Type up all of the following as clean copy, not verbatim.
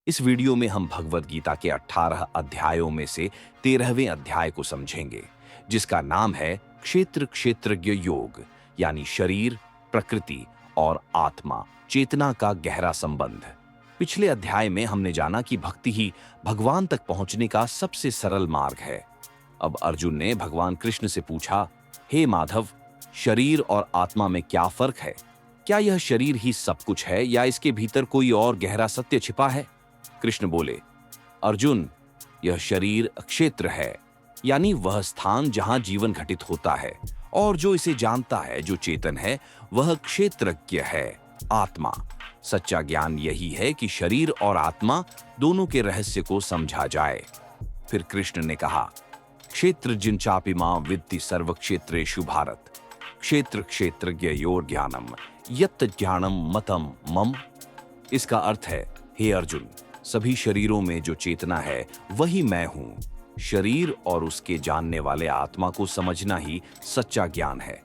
इस वीडियो में हम भगवद गीता के 18 अध्यायों में से 13वें अध्याय को समझेंगे, जिसका नाम है क्षेत्र क्षेत्रज्ञ योग, यानी शरीर, प्रकृति और आत्मा चेतना का गहरा संबंध। पिछले अध्याय में हमने जाना कि भक्ति ही भगवान तक पहुंचने का सबसे सरल मार्ग है। अब अर्जुन ने भगवान कृष्ण से पूछा, हे माधव, शरीर और आत्मा में क्या फर्क है? क्या यह शरीर ही सब कुछ है या इसके भीतर कोई और गहरा सत्य छिपा है? कृष्ण बोले, अर्जुन, यह शरीर क्षेत्र है, यानी वह स्थान जहां जीवन घटित होता है, और जो इसे जानता है, जो चेतन है, वह क्षेत्रज्ञ है। आत्मा, सच्चा ज्ञान यही है कि शरीर और आत्मा दोनों के रहस्य को समझा जाए। फिर कृष्ण ने कहा, क्षेत्र जिन चापि मां विद्धि सर्व क्षेत्रेषु भारत, क्षेत्र क्षेत्रज्ञ योर ज्ञानम यत् ज्ञानम मतम मम। इसका अर्थ है, हे अर्जुन, सभी शरीरों में जो चेतना है वही मैं हूं। शरीर और उसके जानने वाले आत्मा को समझना ही सच्चा ज्ञान है।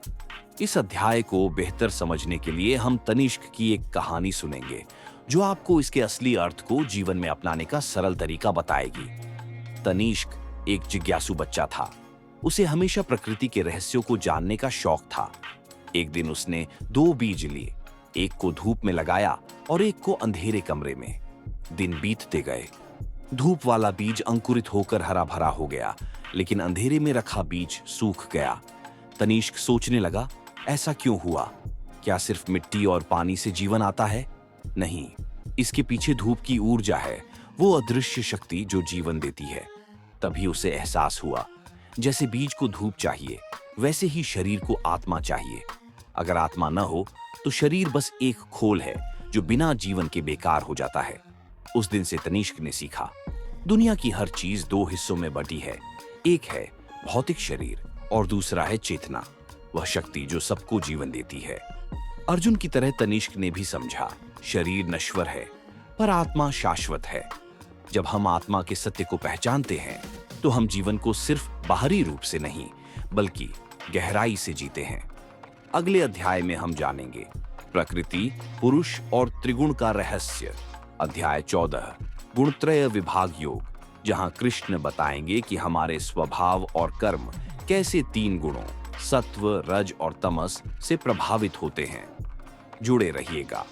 इस अध्याय को बेहतर समझने के लिए हम तनिष्क की एक कहानी सुनेंगे, जो आपको इसके असली अर्थ को जीवन में अपनाने का सरल तरीका बताएगी। तनिष्क एक जिज्ञासु बच्चा था। उसे हमेशा प्रकृति के रहस्यों को जानने का शौक था। एक दिन उसने 2 बीज लिए, एक को धूप में लगाया और एक को अंधेरे कमरे में। दिन बीतते गए। धूप वाला बीज अंकुरित होकर हरा भरा हो गया, लेकिन अंधेरे में रखा बीज सूख गया। तनिष्क सोचने लगा, ऐसा क्यों हुआ? क्या सिर्फ मिट्टी और पानी से जीवन आता है? नहीं, इसके पीछे धूप की ऊर्जा है, वो अदृश्य शक्ति जो जीवन देती है। तभी उसे एहसास हुआ, जैसे बीज को धूप चाहिए, वैसे ही शरीर को आत्मा चाहिए। अगर आत्मा न हो तो शरीर बस एक खोल है जो बिना जीवन के बेकार हो जाता है। उस दिन से तनिष्क ने सीखा, दुनिया की हर चीज 2 हिस्सों में बटी है। एक है भौतिक शरीर और दूसरा है चेतना, वह शक्ति जो सबको जीवन देती है। अर्जुन की तरह तनिष्क ने भी समझा, शरीर नश्वर है पर आत्मा शाश्वत है। जब हम आत्मा के सत्य को पहचानते हैं तो हम जीवन को सिर्फ बाहरी रूप से नहीं, बल्कि गहराई से जीते हैं। अगले अध्याय में हम जानेंगे प्रकृति, पुरुष और त्रिगुण का रहस्य। अध्याय 14 गुणत्रय विभाग योग, जहां कृष्ण बताएंगे कि हमारे स्वभाव और कर्म कैसे 3 गुणों सत्व, रज और तमस से प्रभावित होते हैं। जुड़े रहिएगा।